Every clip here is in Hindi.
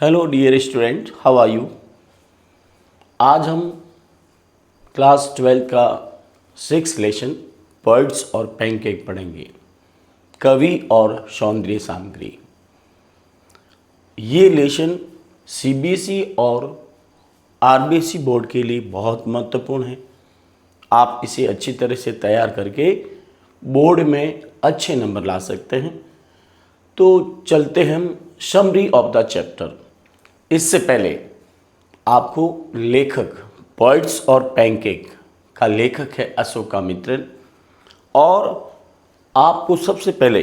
Hello dear student, how are you. आज हम क्लास 12 का 6 लेसन बर्ड्स और पैनकेक पढ़ेंगे। कवि और सौंदर्य सामग्री। ये लेसन सीबीएसई और आरबीएसई बोर्ड के लिए बहुत महत्वपूर्ण है। आप इसे अच्छी तरह से तैयार करके बोर्ड में अच्छे नंबर ला सकते हैं। तो चलते हैं हम समरी ऑफ द चैप्टर। इससे पहले आपको लेखक बर्ड्स और पैनकेक का लेखक है अशोकामित्रन, और आपको सबसे पहले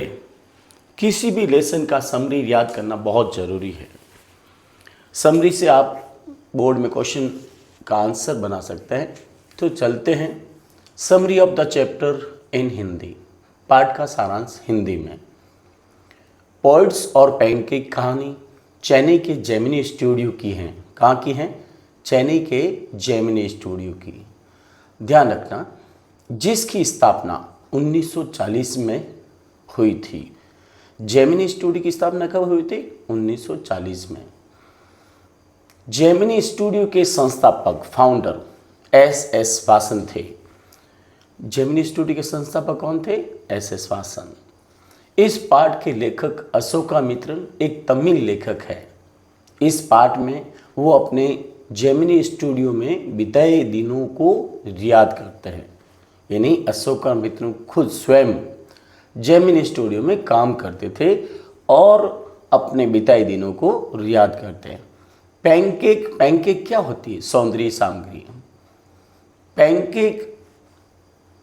किसी भी लेसन का समरी याद करना बहुत ज़रूरी है। समरी से आप बोर्ड में क्वेश्चन का आंसर बना सकते हैं। तो चलते हैं समरी ऑफ द चैप्टर इन हिंदी। पाठ का सारांश हिंदी में। बर्ड्स और पैनकेक कहानी चेन्नई के जेमिनी स्टूडियो की हैं। कहाँ की हैं? चेन्नई के जेमिनी स्टूडियो की। ध्यान रखना, जिसकी स्थापना 1940 में हुई थी। जेमिनी स्टूडियो की स्थापना कब हुई थी? 1940 में। जेमिनी स्टूडियो के संस्थापक फाउंडर एस वासन थे। जेमिनी स्टूडियो के संस्थापक कौन थे? एस वासन। इस पाठ के लेखक अशोकामित्रन एक तमिल लेखक है। इस पाठ में वो अपने जेमिनी स्टूडियो में बिताए दिनों को याद करते हैं। यानी अशोकामित्रन खुद स्वयं जेमिनी स्टूडियो में काम करते थे और अपने बिताए दिनों को याद करते हैं। पैनकेक क्या होती है? सौंदर्य सामग्री। पैनकेक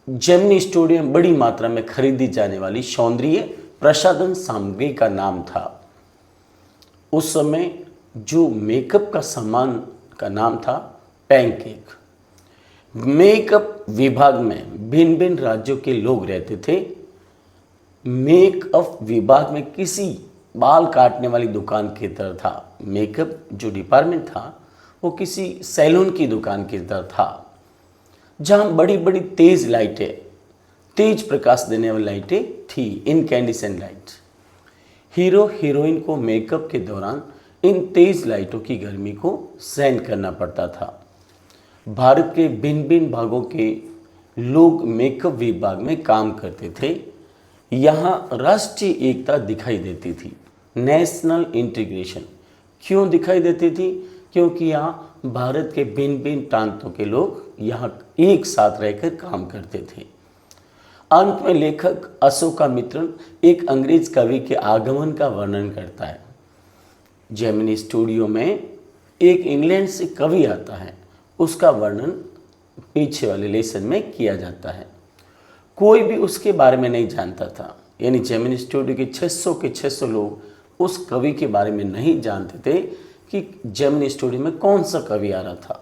जेमिनी स्टूडियो में बड़ी मात्रा में खरीदी जाने वाली सौंदर्य प्रसाधन सामग्री का नाम था। उस समय जो मेकअप का सामान का नाम था पैनकेक। मेकअप विभाग में भिन्न भिन्न राज्यों के लोग रहते थे। मेकअप विभाग में किसी बाल काटने वाली दुकान की तरह था। मेकअप जो डिपार्टमेंट था वो किसी सैलून की दुकान की तरह था, जहाँ बड़ी बड़ी तेज लाइटें, तेज प्रकाश देने वाली लाइटें थी, इनकैंडिसेंट लाइट। हीरो हीरोइन को मेकअप के दौरान इन तेज लाइटों की गर्मी को सहन करना पड़ता था। भारत के भिन्न भिन्न भागों के लोग मेकअप विभाग में काम करते थे। यहाँ राष्ट्रीय एकता दिखाई देती थी, नेशनल इंटीग्रेशन। क्यों दिखाई देती थी? क्योंकि यहाँ भारत के भिन्न भिन्न प्रांतों के लोग यहाँ एक साथ रहकर काम करते थे। अंत में लेखक अशोकामित्रन एक अंग्रेज कवि के आगमन का वर्णन करता है। जेमिनी स्टूडियो में एक इंग्लैंड से कवि आता है, उसका वर्णन पीछे वाले लेसन में किया जाता है। कोई भी उसके बारे में नहीं जानता था। यानी जेमिनी स्टूडियो के 600 लोग उस कवि के बारे में नहीं जानते थे कि जेमिनी स्टूडियो में कौन सा कवि आ रहा था।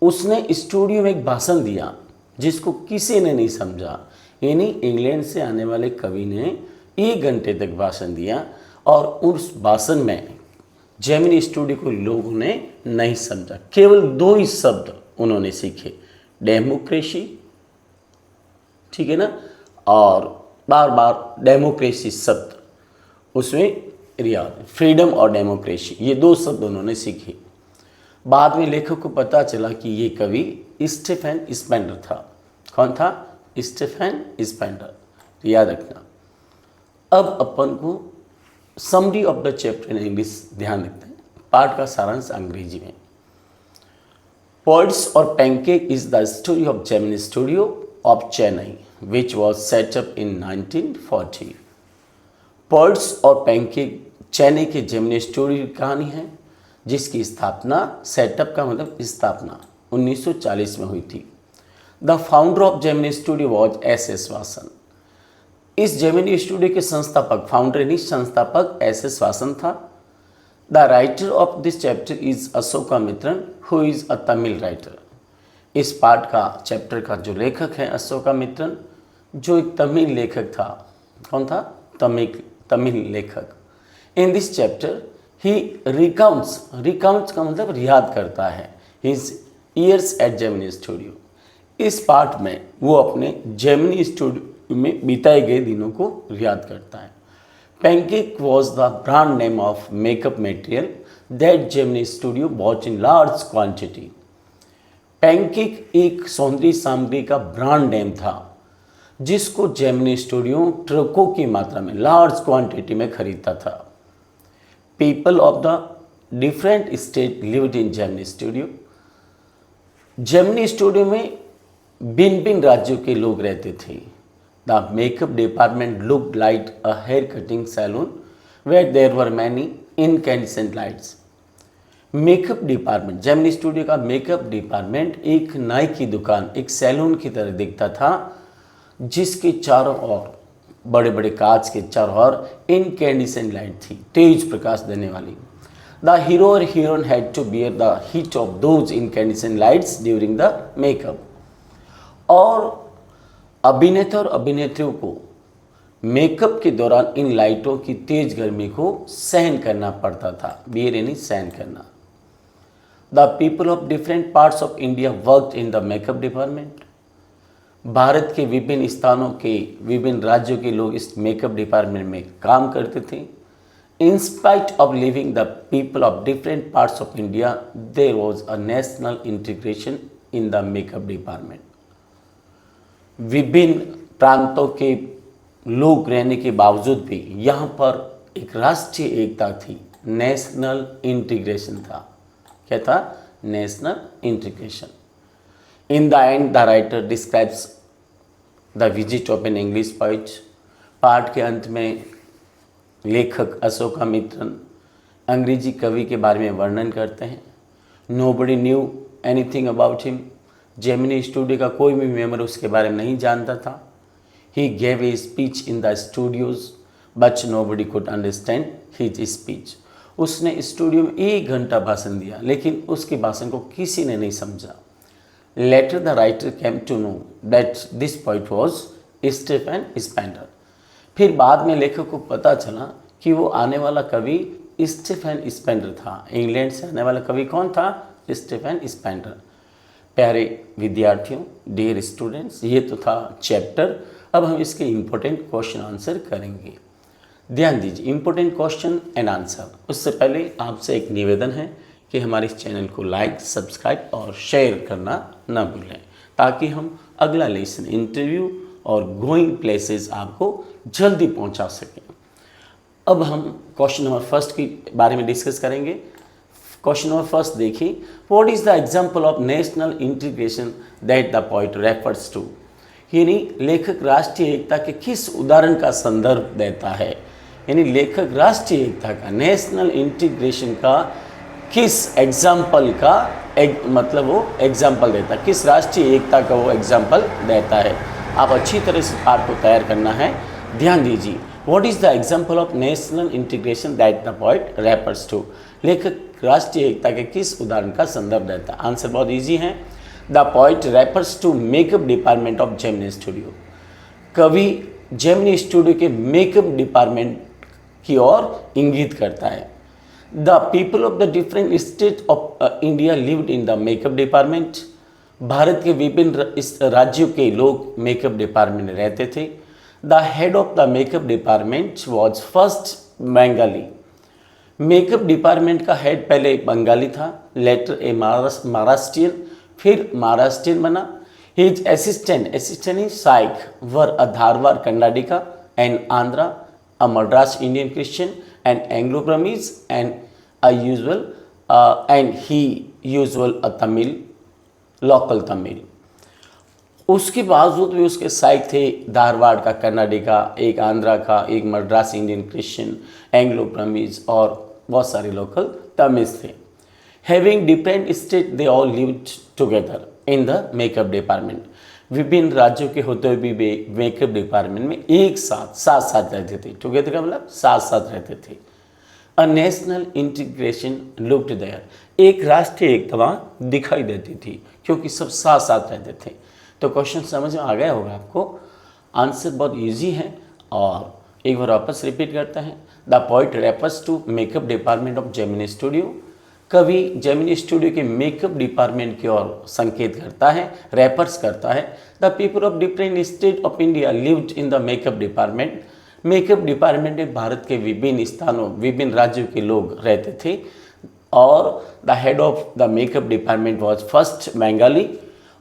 उसने स्टूडियो में एक भाषण दिया जिसको किसी ने नहीं समझा। यानी इंग्लैंड से आने वाले कवि ने 1 घंटे तक भाषण दिया और उस भाषण में जेमिनी स्टूडियो को लोगों ने नहीं समझा। केवल 2 ही शब्द उन्होंने सीखे, डेमोक्रेसी, ठीक है ना, और बार बार डेमोक्रेसी शब्द, उसमें रियाद फ्रीडम और डेमोक्रेसी, ये 2 शब्द उन्होंने सीखे। बाद में लेखक को पता चला कि ये कवि स्टीफन स्पेंडर था। कौन था? Stephen Spender. याद रखना। अब अपन को summary of the chapter in English ध्यान रखते हैं। पाठ का सारांश अंग्रेजी में। बर्ड्स और pancake is the story of Gemini studio of Chennai which was setup in 1940। Birds और पैनकेक चेन्नई के जेमिनी स्टूडियो की कहानी है, जिसकी स्थापना, सेटअप का मतलब स्थापना, 1940 में हुई थी। The founder of Gemini studio was S Vasan. इस जेमिनी स्टूडियो के संस्थापक, फाउंडर यानी संस्थापक एस वासन था। The writer of this chapter is Ashokamitran who is a Tamil writer. इस पाठ का, चैप्टर का जो लेखक है अशोकामित्रन, जो एक तमिल लेखक था। कौन था? तमिल लेखक। In this chapter he recounts का मतलब याद करता है, his years at Gemini studio. इस पाठ में वो अपने जेमिनी स्टूडियो में बिताए गए दिनों को याद करता है। Pancake was the brand name of makeup material that Gemini Studio bought in large quantity. Pancake एक सौंदर्य सामग्री का ब्रांड नेम था जिसको जेमिनी स्टूडियो ट्रकों की मात्रा में लार्ज क्वांटिटी में खरीदता था. People of the different state lived in Gemini studio. Gemini studio में भिन्न भिन्न राज्यों के लोग रहते थे. The makeup department looked like a hair cutting salon where there were many incandescent lights. Makeup department, Gemini studio का मेकअप डिपार्टमेंट एक नाई की दुकान, एक सैलून की तरह दिखता था जिसके चारों ओर बड़े बड़े कांच के चारों ओर इनकैंडिसेंट लाइट थी, तेज प्रकाश देने वाली. द हीरो और heroine had to bear the heat of those incandescent lights during the makeup. और अभिनेता और अभिनेत्रियों को मेकअप के दौरान इन लाइटों की तेज गर्मी को सहन करना पड़ता था. बियर यानी सहन करना. The people of different parts of India worked in the makeup department. भारत के विभिन्न स्थानों के विभिन्न राज्यों के लोग इस मेकअप डिपार्टमेंट में काम करते थे. In spite of living the people of different parts of India there was a national integration in the makeup department. विभिन्न प्रांतों के लोग रहने के बावजूद भी यहाँ पर एक राष्ट्रीय एकता थी. नेशनल इंटीग्रेशन था. क्या था? National integration. In the end the writer describes the visit of an English poet. पाठ के अंत में लेखक अशोकामित्रन अंग्रेजी कवि के बारे में वर्णन करते हैं. Nobody knew anything about him. Gemini studio का कोई भी मेंबर उसके बारे में नहीं जानता था. He gave a speech in the studios, but nobody could understand his speech. उसने स्टूडियो में 1 घंटा भाषण दिया लेकिन उसके भाषण को किसी ने नहीं समझा. Later the writer came to know that this poet was Stephen Spender. फिर बाद में लेखक को पता चला कि वो आने वाला कवि स्टीफन स्पेंडर था. इंग्लैंड से आने वाला कवि कौन था? Stephen Spender. प्यारे विद्यार्थियों, डियर स्टूडेंट्स, ये तो था चैप्टर. अब हम इसके इम्पोर्टेंट क्वेश्चन आंसर करेंगे. ध्यान दीजिए, इम्पोर्टेंट क्वेश्चन एंड आंसर. उससे पहले आपसे एक निवेदन है कि हमारे इस चैनल को लाइक, सब्सक्राइब और शेयर करना न भूलें ताकि हम अगला लेसन, इंटरव्यू और गोइंग प्लेसेस आपको जल्दी पहुंचा सकें. अब हम क्वेश्चन नंबर फर्स्ट के बारे में डिस्कस करेंगे. क्वेश्चन नंबर फर्स्ट देखिए. What is the example of national integration that the poet refers to. यानी लेखक राष्ट्रीय एकता के किस उदाहरण का संदर्भ देता है. यानी लेखक राष्ट्रीय एकता का, नेशनल इंटीग्रेशन का किस एग्जाम्पल का मतलब वो एग्जाम्पल देता है, किस राष्ट्रीय एकता का वो एग्जाम्पल देता है. आप अच्छी तरह से पाठ को तैयार करना है. ध्यान दीजिए. What is the example of national integration that the poet refers to. लेखक राष्ट्रीय एकता के किस उदाहरण का संदर्भ देता है. आंसर बहुत ईजी है. The poet refers to makeup department of Gemini studio. कवि जेमिनी स्टूडियो के मेकअप डिपार्टमेंट की ओर इंगित करता है. The people of the different state of India lived in the makeup department. भारत के विभिन्न राज्यों के लोग मेकअप डिपार्टमेंट में रहते थे. The head of the makeup department was first Bengali. Makeup department का हेड पहले बंगाली था. लेटर ए महाराष्ट्रियन, फिर महाराष्ट्रियन बना. His assistant is psych were a Dharwad Karnataka and Andhra, a Madras Indian Christian and Anglo Burmese and he usual a Tamil, local Tamil. उसके बावजूद भी उसके साइक थे धारवाड़ का कर्नाटिका, एक आंध्रा का, एक मद्रास इंडियन क्रिश्चियन, एंग्लो ब्रह्मीज और बहुत सारे लोकल तमिल्स थे. Having different state, they all lived together in the makeup department. विभिन्न राज्यों के होते हुए भी वे मेकअप डिपार्टमेंट में एक साथ रहते थे. टुगेदर का मतलब साथ रहते थे. A national integration looked there. एक राष्ट्रीय एकता दिखाई देती थी क्योंकि सब साथ रहते थे. तो क्वेश्चन समझ में आ गया होगा आपको. आंसर बहुत इजी है और एक बार वापस रिपीट करते हैं. The poet refers to makeup department of Gemini studio. कवि जेमिनी स्टूडियो के मेकअप डिपार्टमेंट की ओर संकेत करता है, रेफर्स करता है. The people of different state of India lived in the makeup department. Makeup department में भारत के विभिन्न स्थानों विभिन्न राज्यों के लोग रहते थे और the head of the makeup department was first Bengali.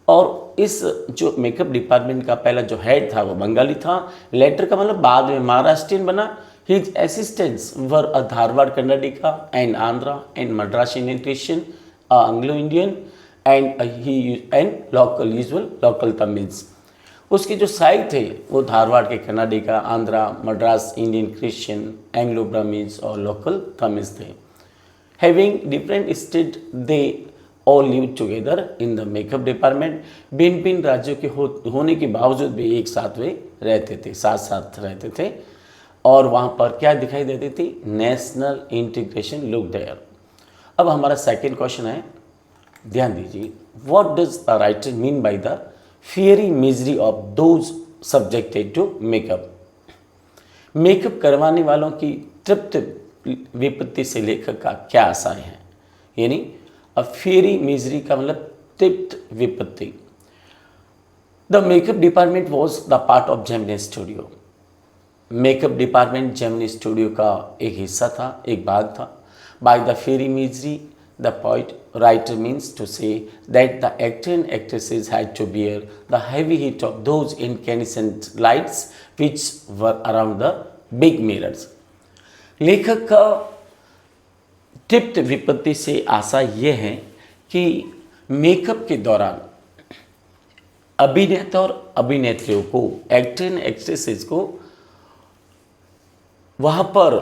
और इस जो मेकअप डिपार्टमेंट का पहला जो हेड था वो बंगाली था। लेटर का मतलब बाद में महाराष्ट्रियन बना। His assistants were a Dharwad Karnataka and Andhra and Madras Indian Christian Anglo Indian and local Tamils. उसके जो साइड थे वो धारवाड़ के Karnataka, Andhra, Madras Indian Christian, Anglo Burmese और लोकल तमिल्स थे। Having different state they all live together in the makeup department. भिन्न भिन्न राज्यों के होने के बावजूद भी एक साथ वे रहते थे, साथ साथ रहते थे। और वहाँ पर क्या दिखाई देती थी? National integration look there. अब हमारा सेकेंड क्वेश्चन है, ध्यान दीजिए, what does the writer mean by the fiery misery of those subjected to makeup. Makeup करवाने वालों की तृप्त विपत्ति से लेखक का क्या आशय है? यानी अ फियरी मिजरी का मतलब तृप्त विपत्ति। The makeup department was the part of Gemini studio. Makeup department Gemini studio का एक हिस्सा था, एक भाग था। Bye the fiery misery the poet writer means to say that the actor and actresses had to bear the heavy heat of those incandescent lights which were around the big mirrors। लेखक का तृप्त विपत्ति से आशा यह है कि मेकअप के दौरान अभिनेता और अभिनेत्रियों को, एक्टर एंड एक्ट्रेसेस को वहाँ पर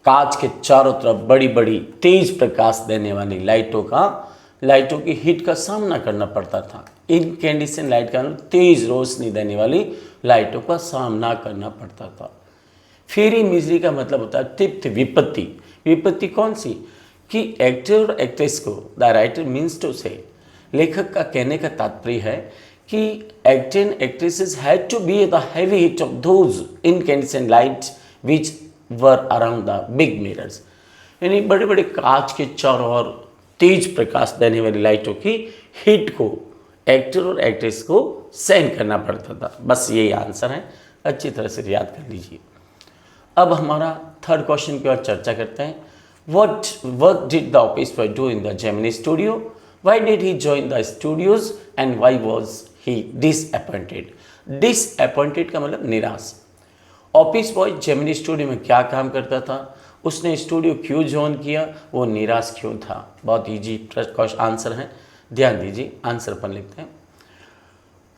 कांच के चारों तरफ बड़ी बड़ी तेज प्रकाश देने वाली लाइटों की हीट का सामना करना पड़ता था। इनकैंडिसेंट लाइट का तेज रोशनी देने वाली लाइटों का सामना करना पड़ता था। फियरी मिजरी का मतलब होता है तृप्त विपत्ति। विपत्ति कौन सी? कि एक्टर और एक्ट्रेस को, द राइटर मीन्स टू से, लेखक का कहने का तात्पर्य है कि actor and actresses had to be the heavy heat of those incandescent lights which were around the big mirrors. यानी बड़े बड़े कांच के चारों ओर तेज प्रकाश देने वाली लाइटों की हीट को एक्टर और एक्ट्रेस को सहन करना पड़ता था। बस यही आंसर है, अच्छी तरह से याद कर लीजिए। अब हमारा थर्ड क्वेश्चन की ओर चर्चा करते हैं। What work did the office boy do in the Gemini studio? Why did he join the studios and why was he disappointed? Disappointed का मतलब निराश। ऑफिस बॉय जेमिनी स्टूडियो में क्या काम करता था? उसने स्टूडियो क्यों ज्वाइन किया? वो निराश क्यों था? बहुत ईजी आंसर है, ध्यान दीजिए। आंसर पर लिखते हैं,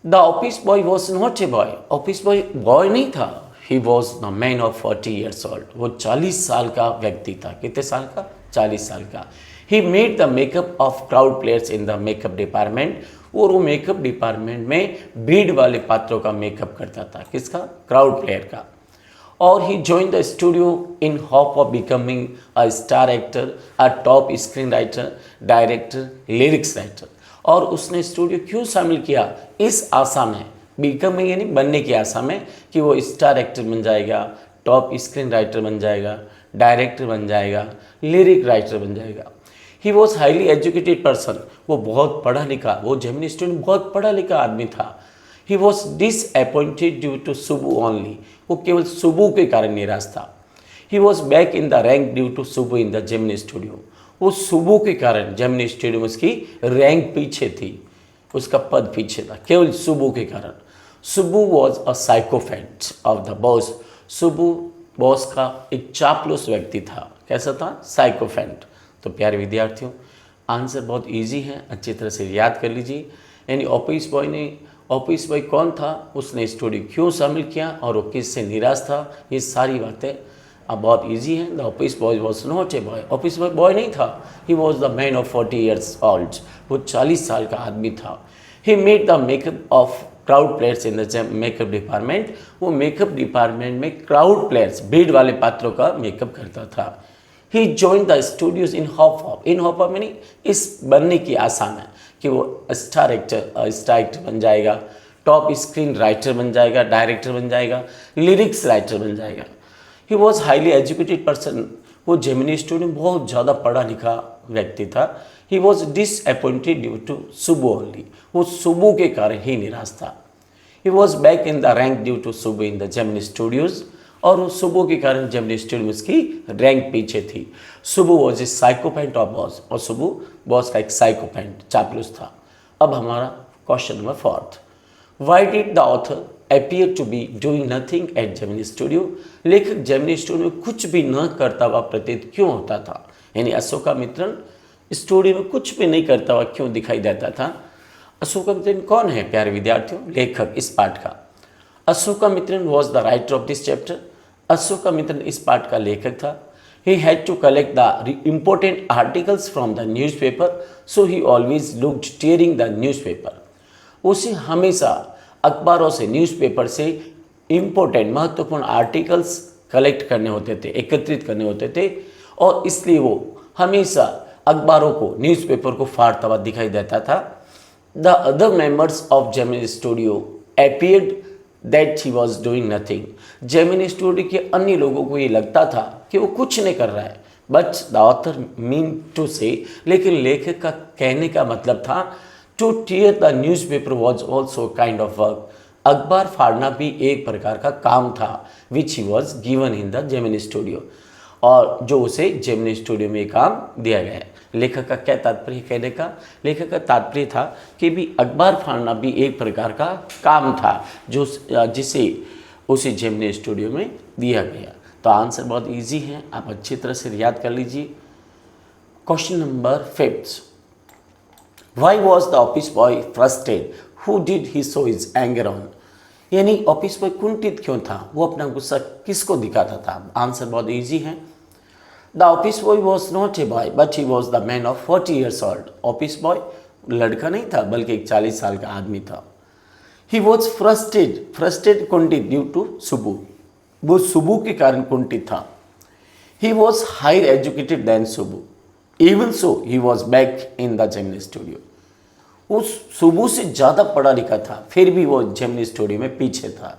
the office boy was not a boy. Office boy boy नहीं था। He was the man of 40 years old। वो 40 साल का व्यक्ति था। कितने साल का? 40 साल का। ही made the makeup of crowd players in the makeup department. और वो मेकअप डिपार्टमेंट में भीड़ वाले पात्रों का मेकअप करता था। किसका? क्राउड प्लेयर का। और he join the studio in hope of becoming a star actor, a top screen writer, director, lyrics writer. और उसने स्टूडियो क्यों शामिल किया? इस आशा में, बिकमिंग यानी बनने की आशा में, कि वो स्टार एक्टर बन जाएगा, टॉप स्क्रीन राइटर बन जाएगा, डायरेक्टर बन जाएगा, लिरिक राइटर बन जाएगा। He was highly educated person. वो बहुत पढ़ा लिखा, वो जेमिनी स्टूडेंट बहुत पढ़ा लिखा आदमी था। He was disappointed due to Subbu only. वो केवल सुबू के कारण निराश था। He was back in the rank due to Subbu in the Gemini studio. वो सुबू के कारण जेमिनी स्टूडियो में उसकी रैंक पीछे थी, उसका पद पीछे था, केवल सुबू के कारण। Subbu was a sycophant of the boss. Subbu boss का एक चापलूस व्यक्ति था। कैसा था? साइकोफेंट। तो प्यारे विद्यार्थियों, आंसर बहुत इजी है, अच्छी तरह से याद कर लीजिए। यानी ऑफिस बॉय कौन था, उसने स्टूडियो क्यों शामिल किया और वो किससे निराश था, ये सारी बातें अब बहुत इजी हैं। The office boy was not a boy. Office boy boy नहीं था। He was the man of 40 years old। वो 40 साल का आदमी था। He made the makeup of crowd players in the makeup department. वो मेकअप डिपार्टमेंट में क्राउड प्लेयर्स, भीड़ वाले पात्रों का मेकअप करता था। He join the studios in hope of यानी इस बनने की आशा में कि वो स्टार एक्टर बन जाएगा, टॉप स्क्रीन राइटर बन जाएगा, डायरेक्टर बन जाएगा, लिरिक्स राइटर बन जाएगा। He was highly educated person. वो जेमिनी स्टूडेंट बहुत ज़्यादा पढ़ा लिखा व्यक्ति था। He was disappointed due to Subbu only. वो सुबू के कारण ही निराश था। He was back in the rank due to Subbu in the Gemini studios. और उस सुबो के कारण जेमिनी स्टूडियो में उसकी रैंक पीछे थी। सुबो वॉज ए साइकोपैंट ऑफ बॉस, और सुबो बॉस का एक साइकोपैंट चापलूस था। अब हमारा question number 4, why did the author appear to be doing nothing at Gemini studio? लेखक जेमिनी स्टूडियो में कुछ भी न करता हुआ प्रतीत क्यों होता था? यानी अशोकामित्रन स्टूडियो में कुछ भी नहीं करता हुआ क्यों दिखाई देता था? अशोकामित्रन कौन है प्यारे विद्यार्थियों? लेखक इस पाठ का। Ashokamitran was the writer of this chapter. Ashokamitran इस पाठ का लेखक था। He had to collect the important articles from the newspaper, so he always looked tearing the newspaper. उसे हमेशा अखबारों से, न्यूज़पेपर से इम्पोर्टेंट महत्वपूर्ण आर्टिकल्स कलेक्ट करने होते थे, एकत्रित करने होते थे, और इसलिए वो हमेशा अखबारों को, न्यूज़पेपर को फाड़ता हुआ दिखाई देता था। The other members of Gemini studio appeared that he was doing nothing. Gemini studio के अन्य लोगों को ये लगता था कि वो कुछ नहीं कर रहा है, but the author mean to say, लेकिन लेखक का कहने का मतलब था to tear the newspaper was also kind of work. अखबार फाड़ना भी एक प्रकार का काम था, which he was given in the Gemini studio, और जो उसे जेमिनी स्टूडियो में काम दिया गया है। लेखक का क्या तात्पर्य कहने का? लेखक का तात्पर्य था कि भी अखबार फाड़ना भी एक प्रकार का काम था जो जिसे उसे जेमिनी स्टूडियो में दिया गया। तो आंसर बहुत इजी है, आप अच्छी तरह से याद कर लीजिए। Question number 5, why was the office boy frustrated? Who did he show his anger on? यानी ऑफिस बॉय कुंठित क्यों था? वो अपना गुस्सा किसको दिखाता था? आंसर बहुत इजी है। The office boy was not a boy but he was the man of 40 years old. Office boy लड़का नहीं था बल्कि एक 40 साल का आदमी था। ही वॉज फ्रस्ट्रेटेड कुंठित ड्यू टू सुबु, वो सुबु के कारण कुंठित था। He was higher educated than Subbu, even so he was back in the Gemini studio. उस सुबु से ज़्यादा पढ़ा लिखा था, फिर भी वो जेमिनी स्टूडियो में पीछे था।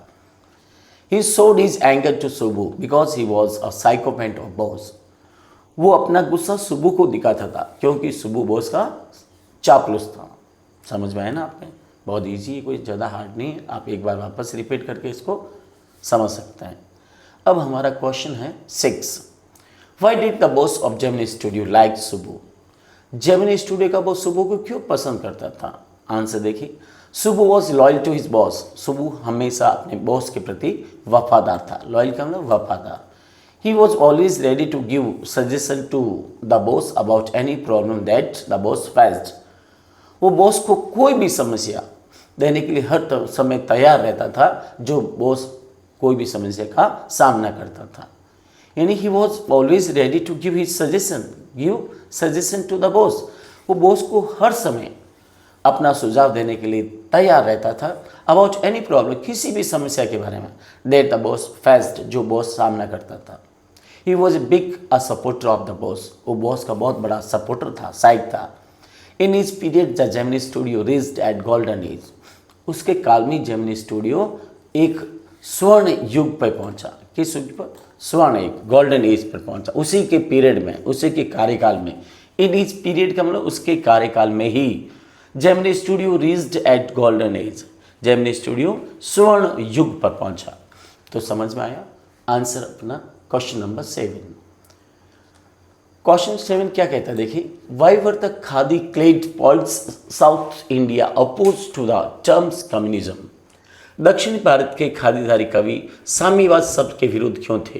ही showed his anger to सुबु because he was a psychopath of boss. वो अपना गुस्सा सुबु को दिखाता था क्योंकि सुबु बॉस का चापलूस था। समझ में आया ना आपने? बहुत इजी है, कोई ज़्यादा हार्ड नहीं है, आप एक बार वापस रिपीट करके इसको समझ सकते हैं। अब हमारा क्वेश्चन है 6, why did the boss of Gemini studio like Subbu? Gemini studio का बॉस सुबु को क्यों पसंद करता था? आंसर देखिए, Subbu was loyal to his boss. Subbu हमेशा अपने बॉस के प्रति वफादार था। लॉयल का मतलब वफादार। He was always ready to give suggestion to the boss about any problem that the boss faced. वो बॉस को कोई भी समस्या देने के लिए हर समय तैयार रहता था जो बॉस कोई भी समस्या का सामना करता था। यानी he was always ready to give his suggestion to the boss. वो बॉस को हर समय अपना सुझाव देने के लिए तैयार रहता था अबाउट एनी प्रॉब्लम, किसी भी समस्या के बारे में, दैट द बॉस फेस्ड, जो बॉस सामना करता था। He was a big supporter of the boss. वो बॉस का बहुत बड़ा सपोर्टर था, साइड था। In his period the Gemini studio reached at golden as. उसके काल में जेमिनी स्टूडियो एक स्वर्ण युग पर पहुंचा। किस युग पर? स्वर्ण युग, गोल्डन एज पर पहुंचा। उसी के पीरियड में, उसी के कार्यकाल में, इन हिज पीरियड का मतलब उसके कार्यकाल में ही Gemini studio reached at golden age. Gemini studio स्वर्ण युग पर पहुंचा। तो समझ में आया? आंसर अपना क्वेश्चन नंबर 7। क्वेश्चन 7 क्या कहता है देखिए, why were the khadi clad poets South India oppose to the terms communism? दक्षिण भारत के खादीधारी कवि साम्यवाद शब्द के विरुद्ध क्यों थे?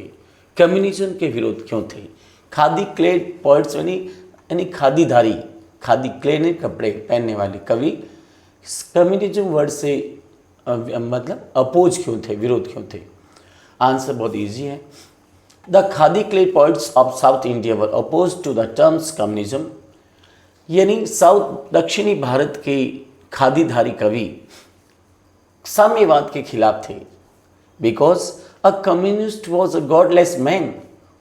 कम्युनिज्म के विरुद्ध क्यों थे? खादी क्लेड पॉइंट्स यानी खादीधारी, खादी क्लेड कपड़े पहनने वाले कवि कम्युनिज्म वर्ड से मतलब अपोज क्यों थे, विरोध क्यों थे? आंसर बहुत इजी है। The khadi clad poets of South India were oppose to the terms communism. यानी साउथ दक्षिणी भारत के खादीधारी कवि साम्यवाद के खिलाफ थे। Because a communist was a godless man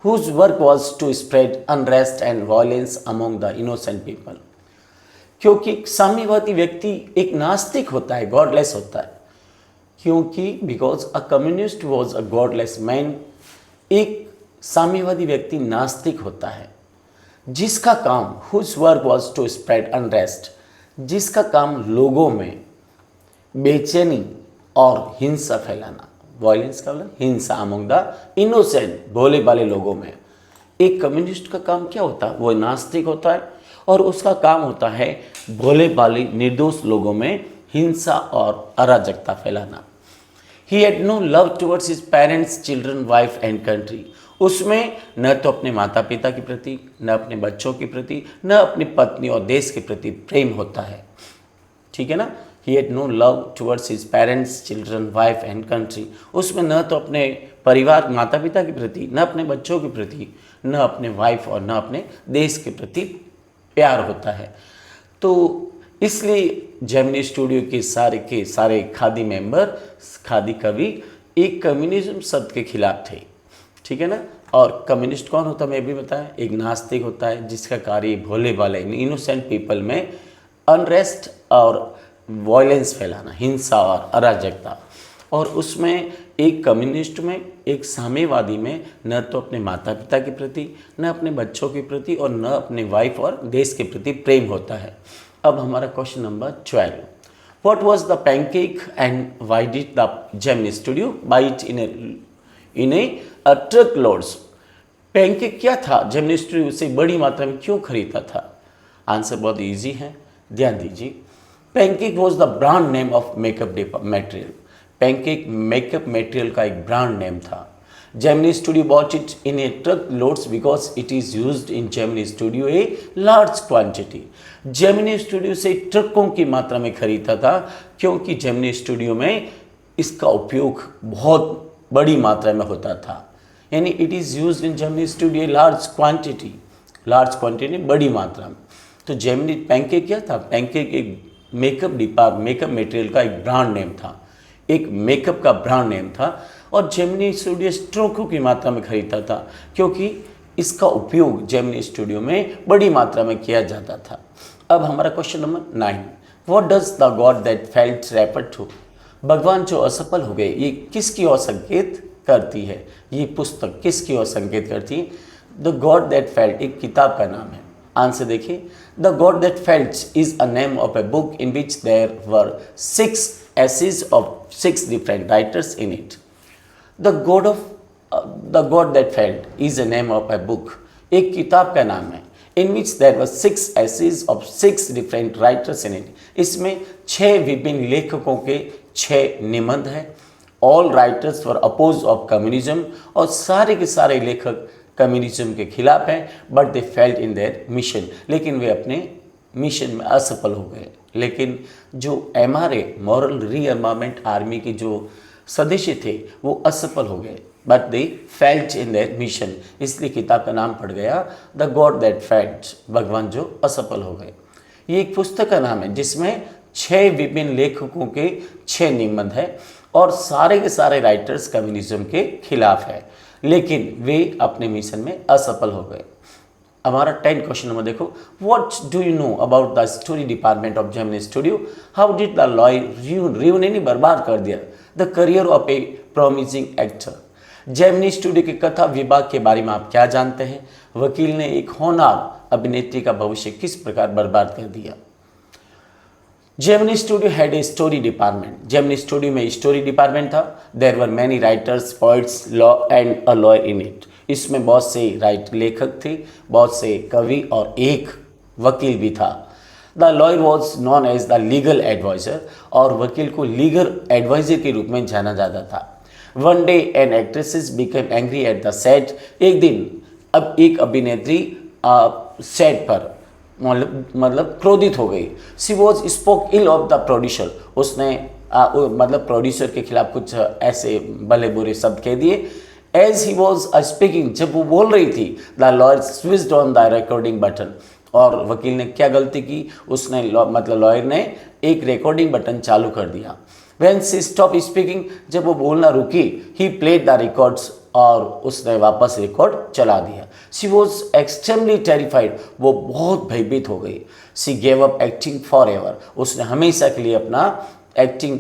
whose work was to spread unrest and violence among the innocent people. क्योंकि साम्यवादी व्यक्ति एक नास्तिक होता है, गॉडलेस होता है। क्योंकि because a communist was a godless man, एक साम्यवादी व्यक्ति नास्तिक होता है जिसका काम whose work was to spread unrest, जिसका काम लोगों में बेचैनी और हिंसा फैलाना, वायलेंस का मतलब हिंसा अमंग द इनोसेंट, भोले भाले लोगों में। एक कम्युनिस्ट का काम क्या होता है? वो नास्तिक होता है और उसका काम होता है भोले भाले निर्दोष लोगों में हिंसा और अराजकता फैलाना। He had no love towards his parents, children, wife and country. उसमें न तो अपने माता पिता के प्रति, न अपने बच्चों के प्रति, न अपनी पत्नी और देश के प्रति प्रेम होता है। ठीक है ना? He had no love towards his parents, children, wife and country. उसमें न तो अपने परिवार, माता पिता के प्रति, न अपने बच्चों के प्रति, न अपने वाइफ और न अपने देश के प्रति प्यार होता है। तो इसलिए जेमिनी स्टूडियो के सारे खादी मेंबर, खादी कवि एक कम्युनिज्म शब्द के खिलाफ थे। ठीक है ना? और कम्युनिस्ट कौन होता है मैं भी बताया, एक नास्तिक होता है जिसका कार्य भोले भाले इनोसेंट पीपल में अनरेस्ट और वायलेंस फैलाना, हिंसा और अराजकता। और उसमें एक कम्युनिस्ट में, एक साम्यवादी में न तो अपने माता पिता के प्रति, न अपने बच्चों के प्रति और न अपने वाइफ और देश के प्रति प्रेम होता है। अब हमारा question number 12, what was the pancake and why did the Gemini studio by it in A truck loads? Pancake क्या था? जेमिनी स्टूडियो उसे बड़ी मात्रा में क्यों खरीदा था? आंसर बहुत इजी है, ध्यान दीजिए। Pancake was the brand name of makeup material. Pancake makeup material का एक ब्रांड नेम था। Gemini studio bought it in A truck loads because it is used in Gemini studio a large quantity. Gemini studio से ट्रकों की मात्रा में खरीदा था क्योंकि जेमिनी स्टूडियो में इसका उपयोग बहुत बड़ी मात्रा में होता था। यानी it is used in Gemini studio large quantity, बड़ी मात्रा में। तो जेमिनी पैनकेक क्या था? पैनकेक एक मेकअप मटेरियल का एक ब्रांड नेम था, एक मेकअप का ब्रांड नेम था। और जेमिनी स्टूडियो ट्रकों की मात्रा में खरीदता था क्योंकि इसका उपयोग जेमिनी स्टूडियो में बड़ी मात्रा में किया जाता था। अब हमारा question number 9, what does the god that felt refer to? भगवान जो असफल हो गए, ये किसकी ओर संकेत करती है? ये पुस्तक किसकी ओर संकेत करती है? द गॉड दैट फेल्ट एक किताब का नाम है। आंसर देखिए, the god that felt is a name of a book in which there were 6 essays of 6 different writers in it. The God That Felt is a name of a book. एक किताब का नाम है in which there were 6 essays of 6 different writers in it. इसमें 6 विभिन्न लेखकों के 6 निबंध हैं। All writers were opposed of communism और सारे के सारे लेखक कम्युनिज्म के खिलाफ हैं, but they failed in their mission. लेकिन वे अपने मिशन में असफल हो गए। लेकिन जो MRA मॉरल रीअर्मामेंट आर्मी के जो सदस्य थे वो असफल हो गए, but they felt in their mission. इसलिए किताब का नाम पड़ गया द गॉड दैट फेल्ट, भगवान जो असफल हो गए। ये एक पुस्तक का नाम है जिसमें 6 विभिन्न लेखकों के 6 निबंध है और सारे के सारे राइटर्स कम्युनिज्म के खिलाफ है, लेकिन वे अपने मिशन में असफल हो गए। हमारा 10 क्वेश्चन नंबर देखो, what do you know about the story department of Gemini studio? How did the lawyer ruin ने बर्बाद कर दिया the career of a promising actor? Gemini studio के कथा विभाग के बारे में आप क्या जानते हैं? वकील ने एक होनहार अभिनेत्री का भविष्य किस प्रकार बर्बाद कर दिया? Gemini studio had a story department. Gemini studio में स्टोरी डिपार्टमेंट था। There were many writers, poets, law and a lawyer in it. इसमें बहुत से लेखक थे, बहुत से कवि और एक वकील भी था। The lawyer was known as the legal adviser और वकील को लीगल एडवाइजर के रूप में जाना जाता था। One day an actresses became angry at the set. एक दिन अब एक अभिनेत्री सेट पर मतलब क्रोधित हो गई। She was spoke ill of the producer. उसने मतलब प्रोड्यूसर के खिलाफ कुछ ऐसे भले बुरे शब्द कह दिए। एज ही वॉज स्पीकिंग, जब वो बोल रही थी, the lawyer switched on the recording button. और वकील ने क्या गलती की? उसने मतलब लॉयर ने एक रिकॉर्डिंग बटन चालू कर दिया। व्हेन शी स्टॉप स्पीकिंग, जब वो बोलना रुकी, ही प्लेड द रिकॉर्ड्स और उसने वापस रिकॉर्ड चला दिया। शी वॉज एक्सट्रीमली टेरिफाइड, वो बहुत भयभीत हो गई। She gave up acting for ever, उसने हमेशा के लिए अपना एक्टिंग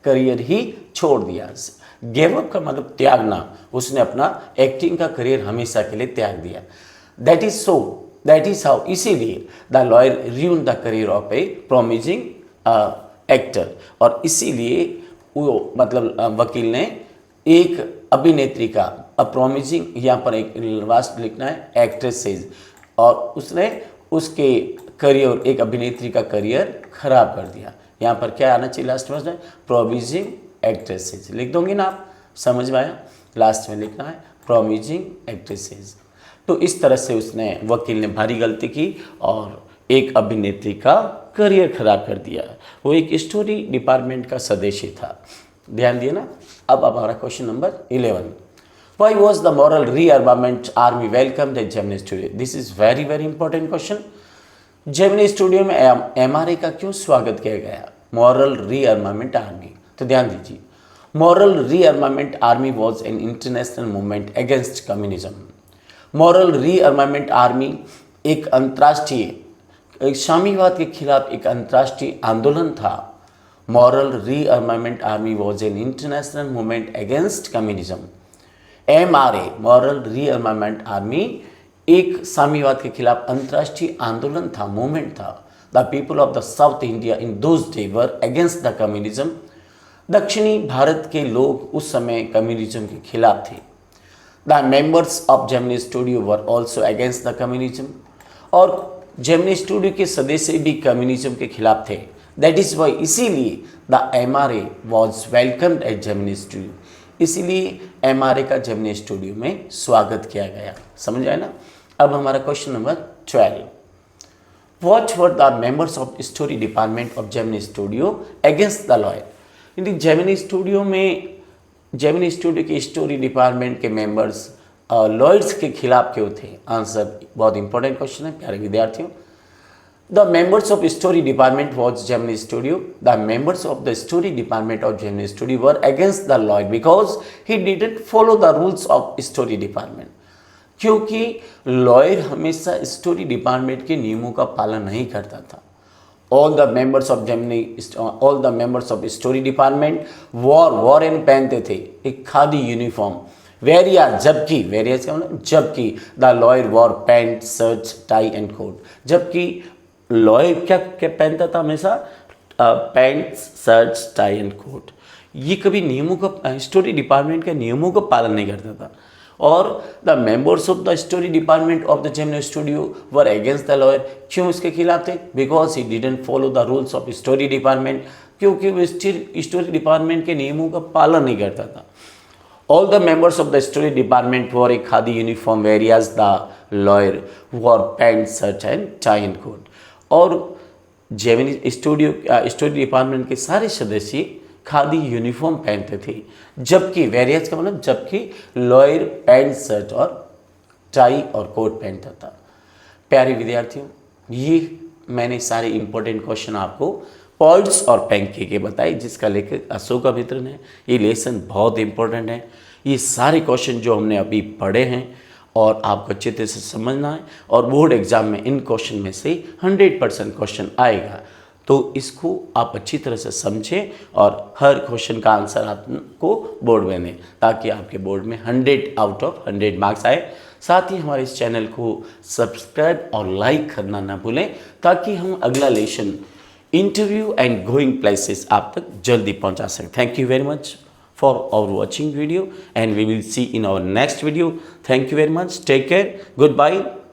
करियर ही छोड़ दिया। गेव अप का मतलब त्यागना, उसने अपना एक्टिंग का करियर हमेशा के लिए त्याग दिया। दैट इज हाउ, इसीलिए the lawyer ruined the career of a promising actor. और इसीलिए वो मतलब वकील ने एक अभिनेत्री का अप्रोमिजिंग, यहाँ पर एक लास्ट लिखना है एक्ट्रेस सेज, और उसने उसके करियर, एक अभिनेत्री का करियर खराब कर दिया। यहाँ पर क्या आना चाहिए लास्ट वर्ड में? प्रोमिजिंग एक्ट्रेसेज लिख दोगे ना आप, समझ में आया? लास्ट में लिखना है प्रोमिजिंग एक्ट्रेसेज। तो इस तरह से उसने, वकील ने भारी गलती की और एक अभिनेत्री का करियर खराब कर दिया। वो एक स्टोरी डिपार्टमेंट का सदस्य था, ध्यान दिए ना। अब हमारा question number 11, Why was the Moral Rearmament Army welcomed at Gemini Studio? This is very important question. Gemini studio में एमआरए का क्यों स्वागत किया गया? Moral Rearmament Army. तो ध्यान दीजिए, Moral Rearmament Army was an international movement against communism. Moral Rearmament Army एक अंतर्राष्ट्रीय साम्यवाद के खिलाफ एक अंतर्राष्ट्रीय आंदोलन था। Moral Rearmament Army was an international movement against communism. MRA Moral Rearmament Army एक साम्यवाद के खिलाफ अंतर्राष्ट्रीय आंदोलन था, मूवमेंट था। The people of the South India in those day were against the communism. दक्षिणी भारत के लोग उस समय कम्युनिज्म के खिलाफ थे। The members of Gemini studio were also against the communism. और जेमिनी स्टूडियो के सदस्य भी कम्युनिज्म के खिलाफ थे। दैट इज वाई, इसीलिए the MRA was welcomed at Gemini studio. इसीलिए एमआरए का जेमिनी स्टूडियो में स्वागत किया गया। समझ आए ना। अब हमारा question number 12, what were the members of story department of Gemini studio against the lawyer. यानी जेमिनी स्टूडियो में, जेमिनी स्टूडियो के स्टोरी डिपार्टमेंट के मेंबर्स लॉयर्स के खिलाफ क्यों थे? आंसर बहुत इंपॉर्टेंट क्वेश्चन है प्यारे विद्यार्थियों। The members of story department was Gemini Studio. The members of the story department of Gemini Studio were against the lawyer because he didn't follow the rules of story department. क्योंकि लॉयर हमेशा स्टोरी डिपार्टमेंट के नियमों का पालन नहीं करता था। All the members of story department wore and पहनते थे एक खादी यूनिफॉर्म। वेरिया जबकि, वेरिया क्या मतलब? जबकि the lawyer wore pant shirt tie and coat. जबकि लॉयर क्या क्या पहनता था हमेशा? Pant shirt tie and coat. ये कभी नियमों का, स्टोरी डिपार्टमेंट के नियमों का पालन नहीं करता था। और the members of the story department of the Gemini studio were against the lawyer. क्यों इसके खिलाफ थे? Because he didn't follow the rules of story department. क्योंकि वो स्टोरी डिपार्टमेंट के नियमों का पालन नहीं करता था। All the members of the story department wore a khadi uniform, whereas the lawyer wore pants, shirt and tie and coat. और जेमिनी स्टोरी डिपार्टमेंट के सारे सदस्य खादी यूनिफॉर्म पहनते थे, जबकि वेरियस का मतलब जबकि लॉयर पैंट शर्ट और टाई और कोट पहनता था। प्यारे विद्यार्थियों, ये मैंने सारे इंपॉर्टेंट क्वेश्चन आपको पॉइंट्स और पैंके के बताए, जिसका लेखक अशोक मित्रन है। ये लेसन बहुत इंपॉर्टेंट है। ये सारे क्वेश्चन जो हमने अभी पढ़े हैं और आपको अच्छे तरह से समझना है, और बोर्ड एग्जाम में इन क्वेश्चन में से 100% क्वेश्चन आएगा। तो इसको आप अच्छी तरह से समझें और हर क्वेश्चन का आंसर आपको बोर्ड में दें, ताकि आपके बोर्ड में 100 आउट ऑफ 100 मार्क्स आए। साथ ही हमारे इस चैनल को सब्सक्राइब और लाइक करना ना भूलें, ताकि हम अगला lesson interview and going places आप तक जल्दी पहुंचा सकें। Thank you very much for our watching video, and we will see in our next video. Thank you very much. Take care. Goodbye.